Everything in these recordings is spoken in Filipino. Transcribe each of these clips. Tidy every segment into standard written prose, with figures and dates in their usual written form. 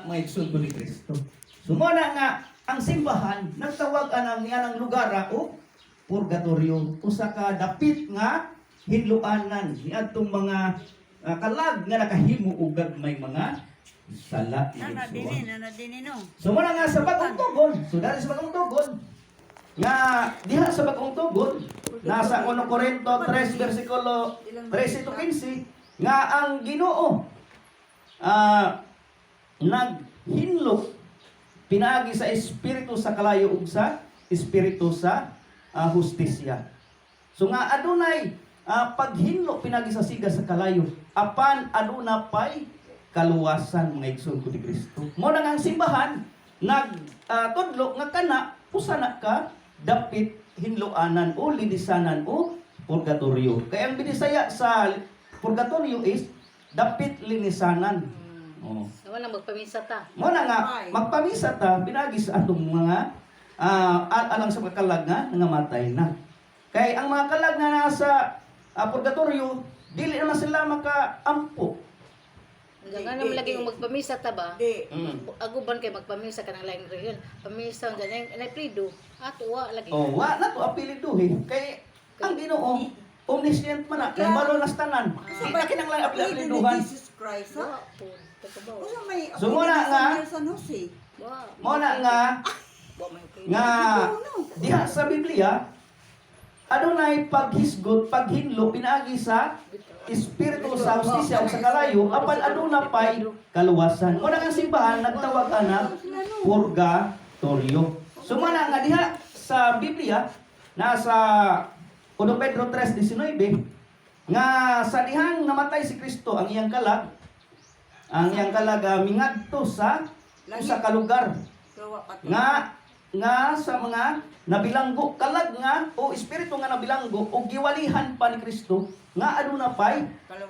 mga igsoon ni Kristo. Sumuna nga ang simbahan nagtawag anang niya ng lugar o purgatorio usa ka dapit nga hinluanan niadtong mga kalag nga nakahimo og gagmay mga sala. Nana dini no. Sumuna nga sa bagong tugon. So dahil sa bagong tugon nga diha sa bagong tugon nasa 1 Corinto 3 versikulo 13 to 15 nga ang Ginoo naghinlo pinaagi sa espiritu sa kalayo ug sa espiritu sa hustisya. So nga adunay paghinlo pinagi sa siga sa kalayo apan aduna pay kaluwasan mga igsoon ko ni Kristo. Mo na nga ang simbahan tudlo nga kana usana ka dapit hinloanan o linisanan o purgatorio. Kaya ang binisaya sa purgatorio is dapit linisanan. Oh. So, wala magpamisa ta. Mo na nga magpamisa ta pinagi sa atong mga alang sa kalag nga nangamatay na. Kay ang mga kalag nga nasa purgatorio dili naman sila makaampo. Nga naman lagi yung magpamisa ta ba? Di. Aguban kay magpamisa ka ng laing reliyon. Pamisa dyan, ay prido. Tuwa lagi. Oh, wa na to apelido kay ang Ginoo omniscient man na kay malo nas tanan. Di na kinahanglan apeliduhan. Jesus Christ, ha? Wa po. Tatabaw. Usa may So, muna nga, San Jose. Wa. Mo na nga Wa may prido. nga diha sa Biblia adunay paghisgot, paghinlo pinaagi sa espiritu sa hustisya o sa kalayo apan aduna pay kaluwasan. Mo na nga simbahan nagtawag ana purgatorio. Sumana nga diha sa Biblia nasa 1 Pedro 3:19 nga sa dihang namatay si Kristo ang iyang kalag mingadto sa usa ka lugar nga sa mga nabilanggo kalag nga o espiritu nga nabilanggo o giwalihan pa ni Kristo nga aduna pay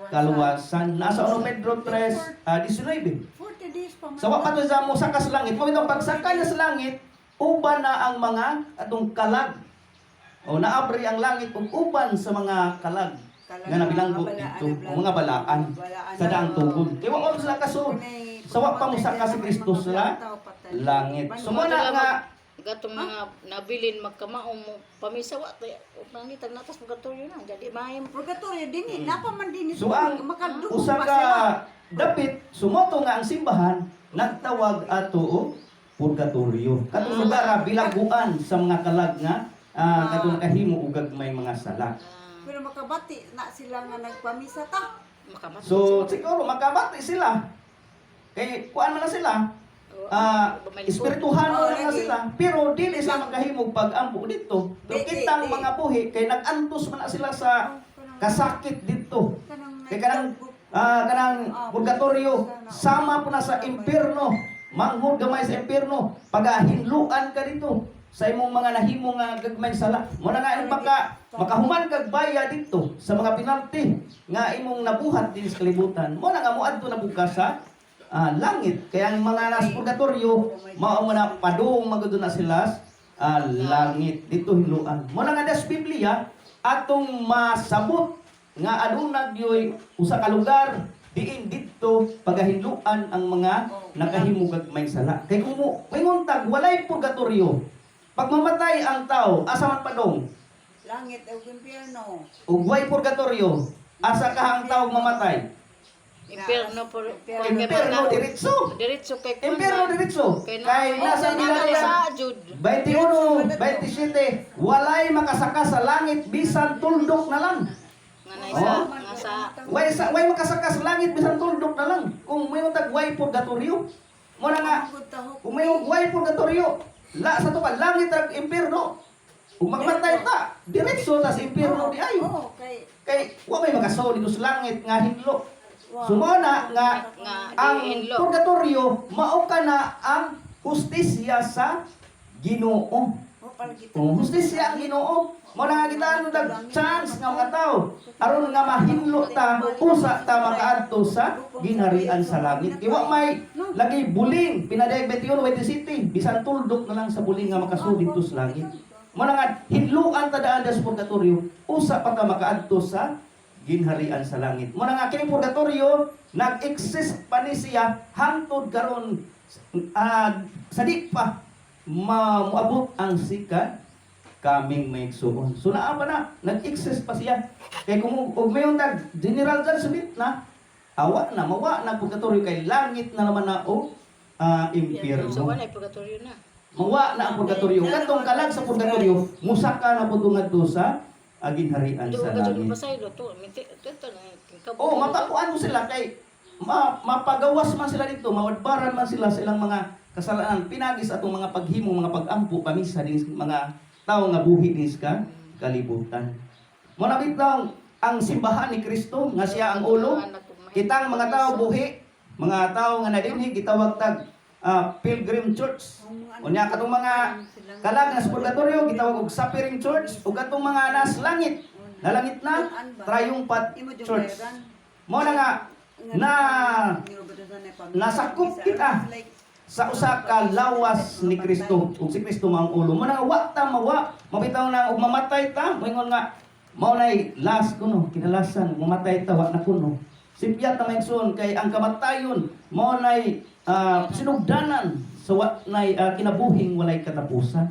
kaluwasan. Nasa 1 Pedro 3:19 40 days pa man. sa wa pa to sa mo saka sa langit. Mo itong pagsaka niya sa langit uban na ang mga atong kalag o naabri ang langit ug uban sa mga kalag nga nabilanggo dito o mga balaan sa daang tugod. Kay wa mo sila kasud sa wa pa mo saka si Kristo sa langit. Sumuna nga Gatong mga nabilin magkamaong mo pamisa wa tay pangitag natas purgatorio na jadi maayong Purgatorio din napa man din so ang makadugo usa pa ka sila. dapit sumoto nga ang simbahan nagtawag ato o purgatorio. Katong lugar bilaguan sa mga kalag nga kadung kahimo ug gagmay mga sala. Pero makabati na sila nga nagpamisa ta. makamat. So siguro makabati sila. Kay kuan man na sila. Espirituhan na nga sila pero dili sila magkahimog pag-ampo dito. Pero kitang mga buhi kay nag-antos man na sila sa kasakit dito. Kay kanang purgatorio sama po na sa impierno. Manghod gamay sa impierno. Pagahinluan ka dito sa imong mga nahimo nga gagmay sala. Mo na nga makahuman kag baya dito sa mga pinalti nga imong nabuhat din sa kalibutan. Mo na nga moadto na bukas sa langit. Kaya ang mga nasa purgatorio mao na padung magudto na sila langit dito hiluan. Mo na nga sa Biblia atong masabot nga aduna gyoy usa ka lugar diin dito pagahinluan ang mga nakahimog gagmay sala. Kay kung moingon tag walay purgatorio pag mamatay ang tao asa man padong Langit o impierno. ug way purgatorio asa ka ang tao mamatay Impierno por impierno diretso. Diretso kay Impierno diretso. Kay nasa Biblia sa jud. 21, 27, walay makasaka sa langit bisan tuldok na lang. Nga nasa Way makasaka sa langit bisan tuldok na lang. Kung may utag way purgatorio. Mo na nga, kung may way purgatorio, sa to ka langit ag impierno. Kung magmatay ta, diretso ta sa impierno di ay. Kay wa may makasaw dito sa langit nga hinlo. Sumona nga ang purgatorio mao kana ang hustisya sa Ginoo. Hustisya ang Ginoo. Mo na gitaan dag chance nga mga tao aron nga mahinlo ta usa ta makaadto sa ginharian sa langit. Kay wa may lagi buling pinaday 21 bisan tuldok na lang sa buling nga makasud dito sa langit. Mo na nga hinluan ta daan sa purgatorio usa pa ta makaadto sa ginharian sa langit. Muna nga kini purgatorio nag-exist pa ni siya hangtod karon sa di pa moabot ang sikat kaming may igsuon. So naa pa na nag-exist pa siya. Kay kung mayon tag general judgment na awa na mawa na purgatorio kay langit na naman na o impyerno. So wala purgatorio na. Mawa na ang purgatorio. Katong kalag sa purgatorio, musaka na po ngadto sa ginharian Do sa ka langit. pasaylo to. Ito na kabo. Oh, mapakuan mo sila kay mapagawas man sila dito, mawadbaran man sila sa ilang mga kasalanan. Pinagis atong mga paghimo, mga pagampo, pamisa din sa mga tao nga buhi din sa kalibutan. Mo na bitaw ang simbahan ni Kristo nga siya ang ulo. Kitang mga tao buhi, mga tao nga nadinhi gitawag tag Pilgrim Church. Unya katong mga kalag na sa purgatorio gitawag og Suffering Church ug katong mga nas langit, nalangit na Triumphant Church. Mo na nga na nasakop kita sa usa ka lawas ni Kristo ug si Kristo mao ang ulo. Mo na nga wa ta mawa, mabitaw na ug mamatay ta, moingon nga mao nay last kuno, kinalasan mamatay ta wa na kuno. Simpyat na maigsoon kay ang kamatayon mao nay sinugdanan sa wa nay kinabuhing walay katapusan.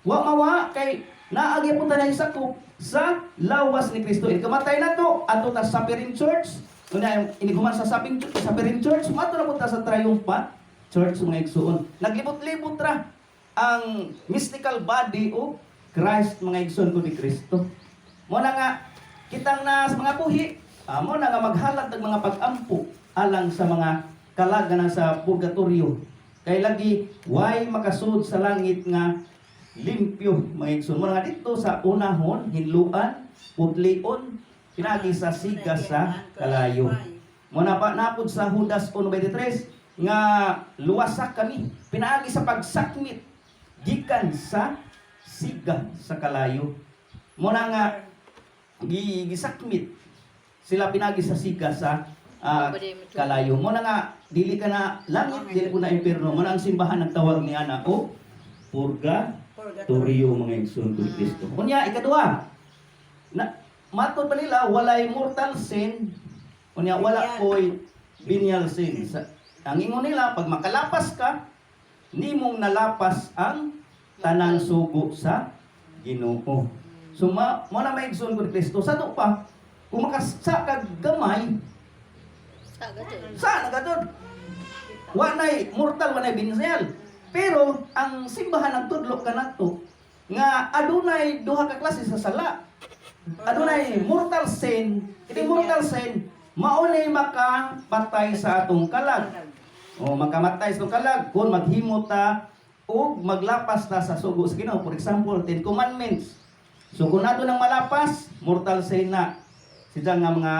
Wa mawa kay naagi po tanay sakop sa lawas ni Kristo. Kamatay na to ato ta sa Suffering Church. Una iniguman sa Suffering Church, mato na punta sa Triumphant Church mga igsoon. Naglibot-libot ra ang mystical body o Christ mga igsoon ko ni Kristo. Mo na nga kitang na sa mga buhi, mo na nga maghalat ng mga pag-ampo alang sa mga kalaganan sa purgatorio. Kay lagi way makasud sa langit nga limpyo mga igsoon. Mo na nga dito sa unahon, hinluan, putlion, pinagi sa siga sa kalayo. Muna pa napod sa Judas 1:23 nga luwasak kami pinaagi sa pagsakmit gikan sa siga sa kalayo. Muna nga gisakmit sila pinagi sa siga sa kalayo. Muna nga dili ka na langit, dili ko na impierno. Muna ang simbahan nagtawag ni ana o purgatorio mga igsoon ko ni Kristo. Kunya ikaduha na matod pa nila walay mortal sin, kunya wala koy venial sin. Ang ingon nila pag makalapas ka nimong nalapas ang tanang sugo sa Ginoo. So mo na maigsoon ko ni Kristo sa to pa kung makasa kag gamay sa nagadod wa nay mortal wa nay venial. Pero ang simbahan nagtudlo kanadto nga adunay duha ka klase sa sala. Adunay mortal sin, kini mortal sin mao nay makapatay sa atong kalag. O makamatay sa atong kalag kung maghimo ta o maglapas ta sa sugo sa Ginoo. For example, 10 commandments. So kung nato nang malapas, mortal sin na sila nga mga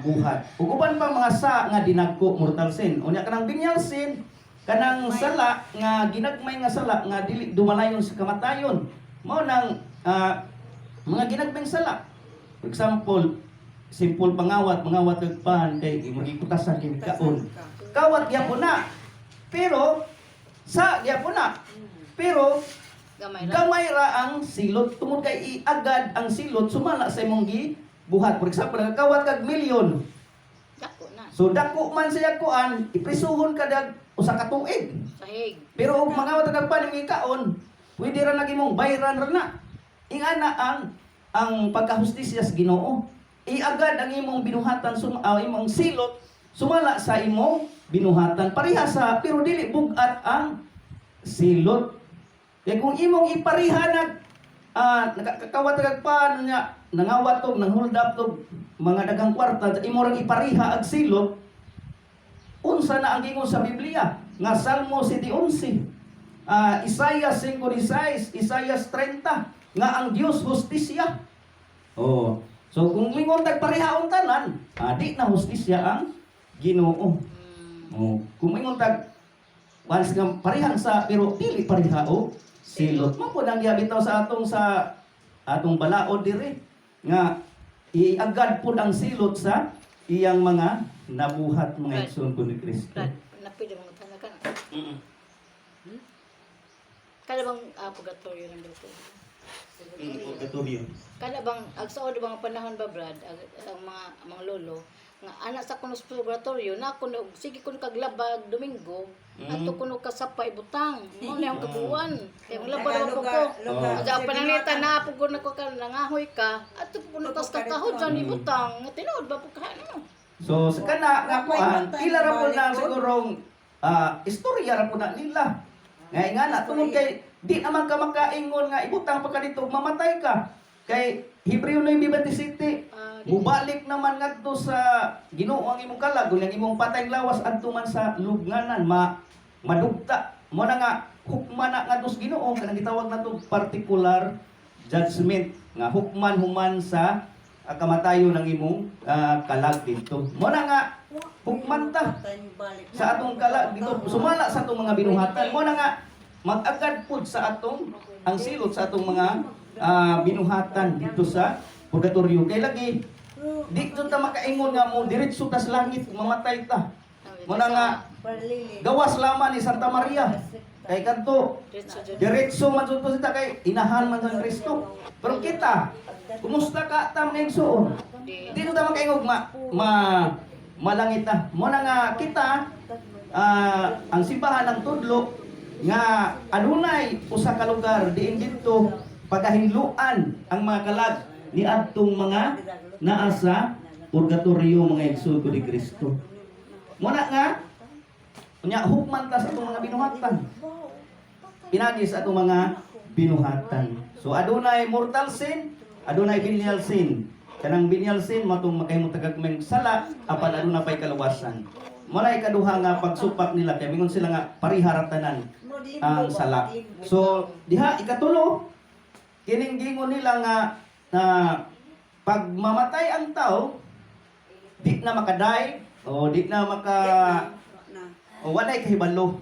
buhat. Ug uban pa mga sa nga dinagko mortal sin. Unya kanang venial sin, kanang sala nga ginagmay nga sala nga dili dumalayon sa kamatayon. Mao nang mga ginagmayng sala. For example, simple mangawat kag pan kay magikutasan kini kaon. Kawat gyapon na. Pero sa gyapon na. Pero gamay ra ang silot tungod kay iagad ang silot sumala sa imong gibuhat. For example, nagkawat kag milyon. Dako na. So dako man siya kuan, iprisuhon ka dag usa ka tuig. Sahig. Pero ug mangawat kag pan imong kaon, pwede ra nagimong bayran ra na. Ingana ang pagkahustisya sa Ginoo. Iagad ang imong binuhatan imong silot sumala sa imong binuhatan. Pareha sa pero dili bugat ang silot. Kaya kung imong ipariha nakakawat kag paano niya nangawat og nanghuldap og mga dagang kwarta imo rang ipariha ag silot unsa na ang gingon sa Biblia nga Salmo 7:11, Isaiah 5:16, Isaiah 30 nga ang Dios hustisya. Oh, so kung lingon tag parehaon tanan, di na hustisya ang Ginoo. Oh, kung lingon tag once nga parehang sa pero dili pareha o silot. Mao pud ang gibitaw sa atong balaod diri nga iagad pud ang silot sa iyang mga nabuhat mga igsoon ko ni Kristo. Napili mo tanong ka. Kada bang purgatorio ng dito? Purgatorio. Kada bang agsaod bang panahon ba Brad ang mga lolo nga anak sa kuno sa purgatorio na kuno sige kuno kaglabag Domingo ato kuno kasapay butang mo na yung kabuan kay maglabad ako ko ada pananglitan na pugod na ko ka nangahoy ka ato kuno kas kakahod sa ni butang nga tinuod ba pugka no. So sa kana nga kuan ila ra po na sigurong istorya ra po na nila. Ngay nga na tungod kay di naman ka makaingon nga ibutang pa ka dito mamatay ka. Kay Hebreo 9:27 mubalik naman ngadto sa Ginoo ang imong kalag ug ang imong patay lawas adto man sa lubnganan madugta mo na nga hukman na ngadto sa Ginoo kanang gitawag nato particular judgment nga hukman human sa kamatayon ng imong kalag dito. Mo na nga hukman ta sa atong kalag dito sumala sa atong mga binuhatan. Mo na nga mag-agad pud sa atong ang silot sa atong mga binuhatan dito sa purgatorio. Kay lagi di jud ta makaingon nga mo diretso ta sa langit mamatay ta. Mo na nga gawas lamang ni Santa Maria. Kay kanto diretso man jud ta kay inahan man sa Kristo. Pero kita kumusta ka ta mga igsoon? Di jud ta makaingon malangit ta. Mo na nga kita ang simbahan ng tudlo nga adunay usa ka lugar diin dito pagahinluan ang mga kalag ni adtong mga naa sa purgatorio mga igsoon ko ni Kristo. Muna nga unya hukman ta sa atong mga binuhatan. Pinagi sa atong mga binuhatan. So adunay mortal sin, adunay venial sin. Kanang venial sin matong makahimong tagagmeng sala apan aduna pay kaluwasan. Muna ikaduha nga pagsupak nila kay mingon sila nga pariharatanan ang sala. So diha ikatulo kining gingon nila nga na pag mamatay ang tao di na makaday o di na maka o walay kahibalo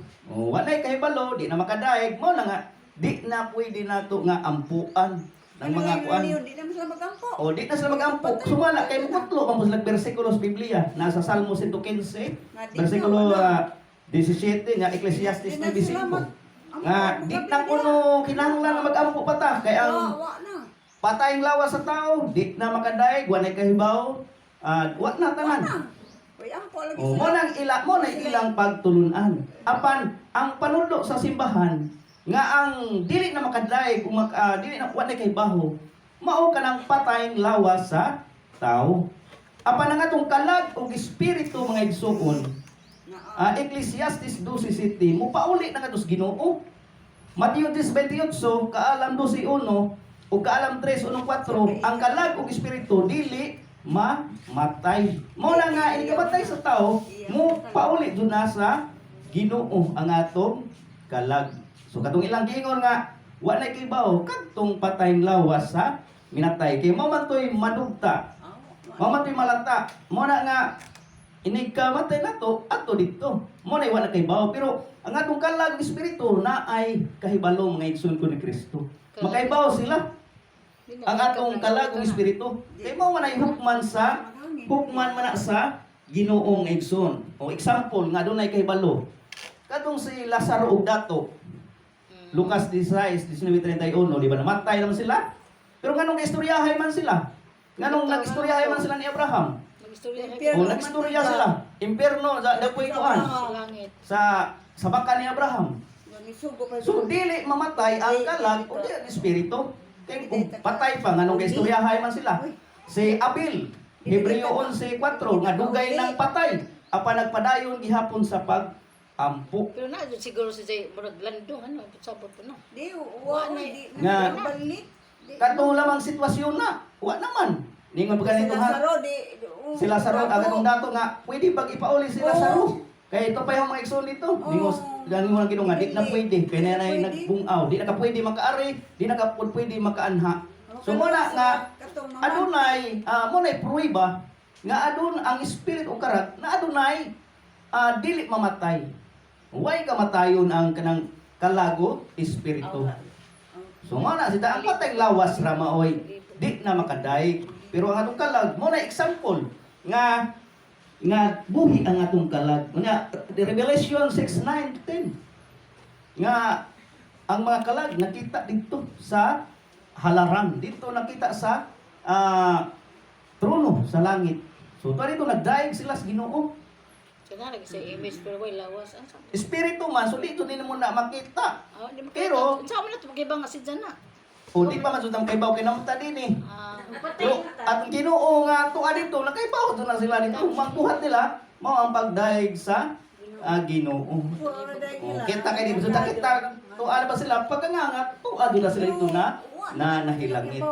di na makadaig mo na nga di na pwede nato nga ampuan ng mga kuan di na sila magampo o di na sila magampo sumala kay mukutlo pa mo sa bersikulo sa Biblia nasa Salmo 115 bersikulo 17 nga Ecclesiastes 9:5 nga di na kuno kinahanglan nga mag-ampo pa ta kay ang patayng lawas sa tao di na makadaig walay kahibaw wa na tanan mo nang ilang pagtulunan apan ang panudlo sa simbahan nga ang dili na makadaig ug dili na walay kahibaw mao kanang patayng lawas sa tao apan ang atong kalag ug espiritu mga igsoon Ecclesiastes 12:7 mo pauli na nga sa Ginoo Mateo 10:28 kaalam 12:1 ug kaalam 3:1-4 ang kalag ug espiritu dili mamatay. Mo na nga ikabatay sa tao mo pauli jud na sa Ginoo ang atong kalag. So katong ilang gingon nga wa na kibaw kadtong patayng lawas sa minatay kay mao man toy madugta. Mao man toy malata. Mo na nga inigkamatay nato ato dito. Mo na wala kay bawo pero ang atong kalag espiritu na ay kahibalo mga igsoon ko ni Kristo. Makaibaw sila. Ang atong kalag espiritu. Kay mao man ay hukman man sa Ginoong igsoon. O example nga dunay kahibalo. Kadtong si Lazaro ug dato. Lucas 16:19-31 di ba namatay naman sila? Pero nganong istoryahay man sila? Nganong nag-istoryahay man sila ni Abraham? Nag-istorya sila. Impierno dapoy kuan sa baka ni Abraham. So dili mamatay ang kalag o ang espiritu. Kay patay pa nganong istoryahay man sila. Si Abel, Hebreo 11:4 nga dugay ng patay apan nagpadayon gihapon sa pag-ampo. Pero na siguro si Jay murag landong sabot po no. Di wa Nga balik. kadto lamang sitwasyon na. Wa naman. Ningon pa ganito ha. Si Lazaro agatong dato nga pwede pag ipauli si Lazaro. Kaya ito pa yung mga igsoon dito. Dingos ganing mo nga di na pwede kaya na nagbungaw, di na ka pwede makaari, di na ka pwede makaanha. So muna nga adunay mo nay pruweba nga adun ang spirit o karat na adunay dili mamatay. Way kamatayon ang kanang kalago espiritu. So muna sita ang patay lawas ra maoy di na makadaig. Pero ang atong kalag mo na example nga buhi ang atong kalag. Nga Revelation 6:9-10. Nga ang mga kalag nakita dito sa halaran, dito nakita sa trono sa langit. So dito nagdaig sila sa Ginoo. Kaya lagi sa image pero way lawas. Ang sabi. Espiritu man, so dito din mo na makita. Di makita. Pero- sa amin na ito, magibang asid dyan na. O di pa man sudang kaybaw kinamta din eh. Pero at ang Ginoo nga tuwa dito, nakaibaw to na sila dito. Magbuhat nila mao ang pagdaig sa Ginoo. Puro dahil Oh, nila. kita kay dito kita tuwa ba sila pagkangangat tuwa din na sila dito na nahilangit.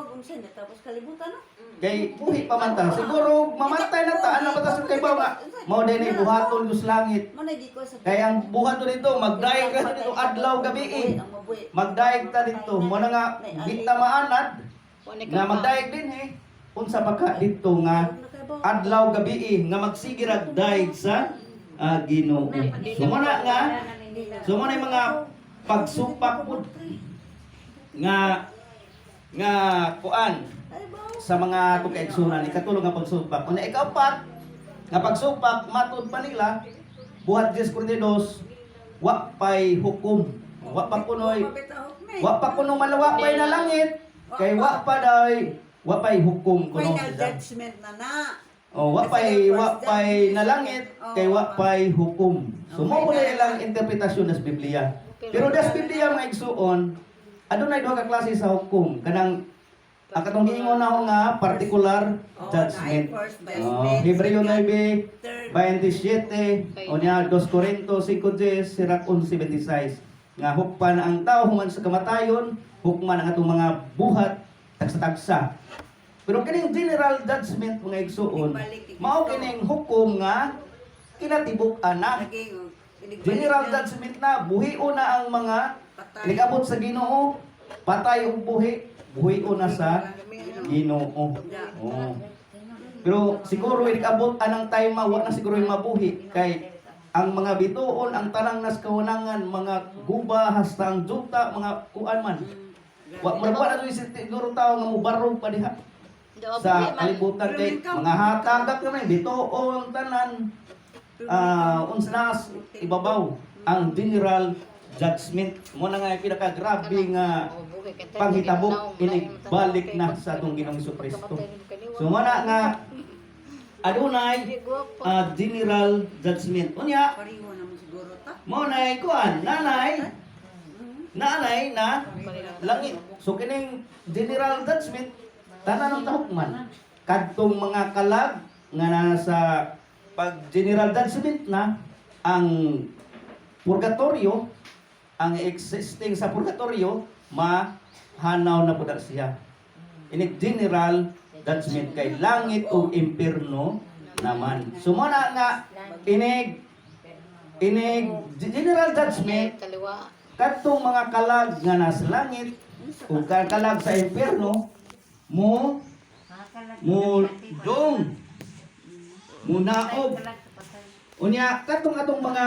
Tapos kalibutan na. Kay buhi pa man ta. Siguro mamatay na ta ano ba ta sa kaybaw nga mao din ni buhaton sa langit. Mo na di ko sa Kaya ang buhat dito magdaig ka dito adlaw gabi eh. Ang mabuhi. Magdaig ta dito mo na nga di ta maanad nga magdaig din eh. Unsa pa ka dito nga adlaw gabi eh nga magsige ra daig sa Ginoo. So mo na nga so mo na yung mga pagsupak pud nga kuan sa mga tukaigsunan ikatulong nga pagsupak. Kung ikapat nga pagsupak matud pa nila buhat 10 Corderos wa pay hukom. Wa pa kunoy wa pa kuno malawa pay na langit kay wa pa day wa pay hukom kuno. Final judgment na na. Oh, wa pay na langit kay wa pay hukom. So mo pala ilang interpretasyon sa Biblia. Pero das Biblia mga igsuon, adunay duha ka klase sa hukom. Kanang ang katong giingon na nga particular judgment. Hebreo 9, 27, o niya 2 Corinto 5:10, Sirach 11:26. Nga hukpan ang tao human sa kamatayon, hukman ang atong mga buhat tagsa-tagsa. Pero kining general judgment mga igsuon, mao kining hukom nga kinatibuk-an na. General judgment na buhio na ang mga nagabot sa Ginoo, patay ug buhio na sa Ginoo. Oh. Pero siguro nagabot anang time wa na siguro yung mabuhi kay ang mga bituon, ang tanang nas kawanangan, mga guba hasta ang juta, mga kuan man. Wa mo na siguro tao nga mubarog pa diha sa kalibutan kay mga hatagak naman bituon tanan unsa na ibabaw ang general judgment mo na nga pinakagrabe nga panghitabok inibalik na sa atong Ginoong Jesucristo. So mo na nga adunay general judgment. Unya Pariho naman siguro ta. mo na kuan nanay na langit. So kining general judgment tanan ng tahukman kadtong mga kalag nga nasa pag general judgment na ang purgatorio, ang existing sa purgatorio mahanaw na pud siya. Ini general judgment kay langit ug impierno naman. So mo na nga inig general judgment Kaliwa. kadtong mga kalag nga nasa langit ug kalag sa impierno mo dong munaog unya kadtong atong mga